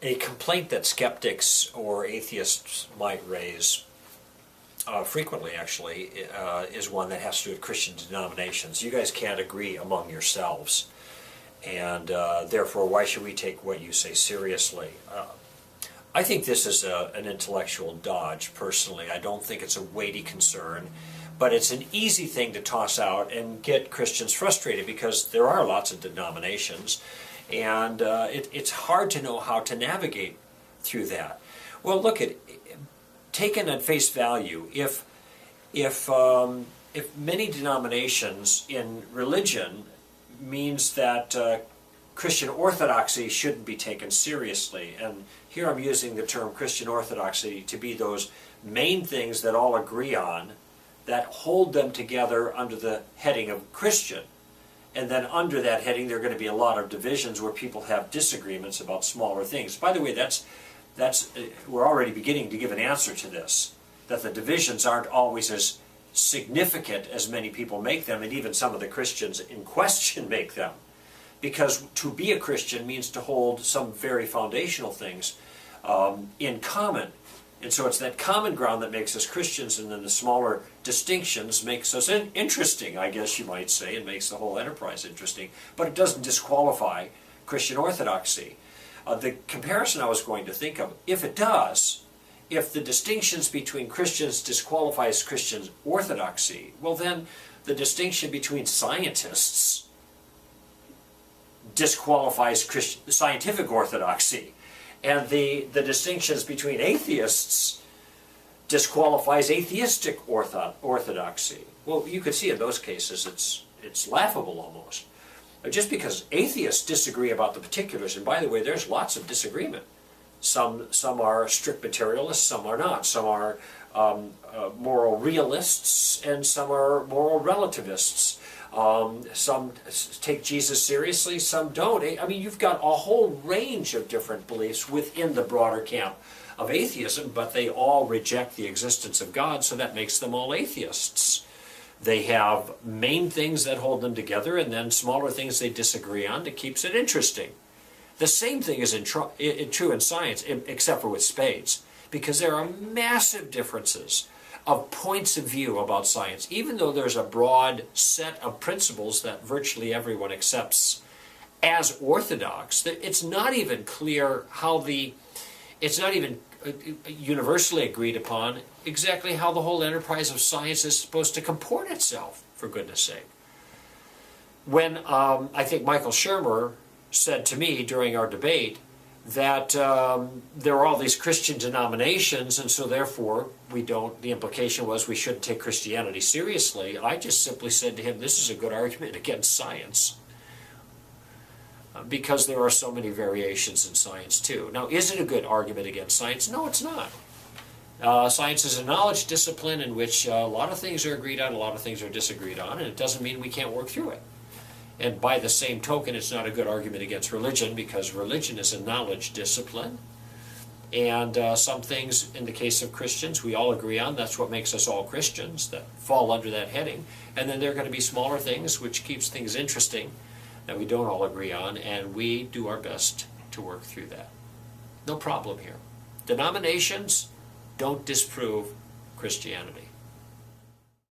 A complaint that skeptics or atheists might raise, frequently actually, is one that has to do with Christian denominations. You guys can't agree among yourselves, and therefore why should we take what you say seriously? I think this is an intellectual dodge, personally. I don't think it's a weighty concern, but it's an easy thing to toss out and get Christians frustrated because there are lots of denominations. And it's hard to know how to navigate through that. Well, look at, taken at face value, if many denominations in religion means that Christian orthodoxy shouldn't be taken seriously, and here I'm using the term Christian orthodoxy to be those main things that all agree on, that hold them together under the heading of Christian. And then under that heading, there are going to be a lot of divisions where people have disagreements about smaller things. By the way, we're already beginning to give an answer to this, that the divisions aren't always as significant as many people make them, and even some of the Christians in question make them. Because to be a Christian means to hold some very foundational things in common. And so it's that common ground that makes us Christians, and then the smaller distinctions makes us interesting, I guess you might say, and makes the whole enterprise interesting. But it doesn't disqualify Christian orthodoxy. The comparison I was going to think of, if it does, if the distinctions between Christians disqualifies Christian orthodoxy, well then the distinction between scientists disqualifies scientific orthodoxy. And the distinctions between atheists disqualifies atheistic orthodoxy. Well, you could see in those cases it's laughable almost. Just because atheists disagree about the particulars, and by the way, there's lots of disagreement. Some are strict materialists, some are not. Some are moral realists, and some are moral relativists. Some take Jesus seriously, some don't. I mean, you've got a whole range of different beliefs within the broader camp of atheism, but they all reject the existence of God, so that makes them all atheists. They have main things that hold them together, and then smaller things they disagree on that keeps it interesting. The same thing is true in science, except for with spades, because there are massive differences of points of view about science. Even though there's a broad set of principles that virtually everyone accepts as orthodox, it's not even clear how it's not even universally agreed upon exactly how the whole enterprise of science is supposed to comport itself, for goodness sake. When I think Michael Shermer said to me during our debate that there are all these Christian denominations, and so therefore the implication was we shouldn't take Christianity seriously. I just simply said to him, this is a good argument against science, because there are so many variations in science too. Now, is it a good argument against science? No, it's not. Science is a knowledge discipline in which a lot of things are agreed on, a lot of things are disagreed on, and it doesn't mean we can't work through it. And by the same token, it's not a good argument against religion, because religion is a knowledge discipline. And some things, in the case of Christians, we all agree on. That's what makes us all Christians, that fall under that heading. And then there are going to be smaller things, which keeps things interesting, that we don't all agree on, and we do our best to work through that. No problem here. Denominations don't disprove Christianity.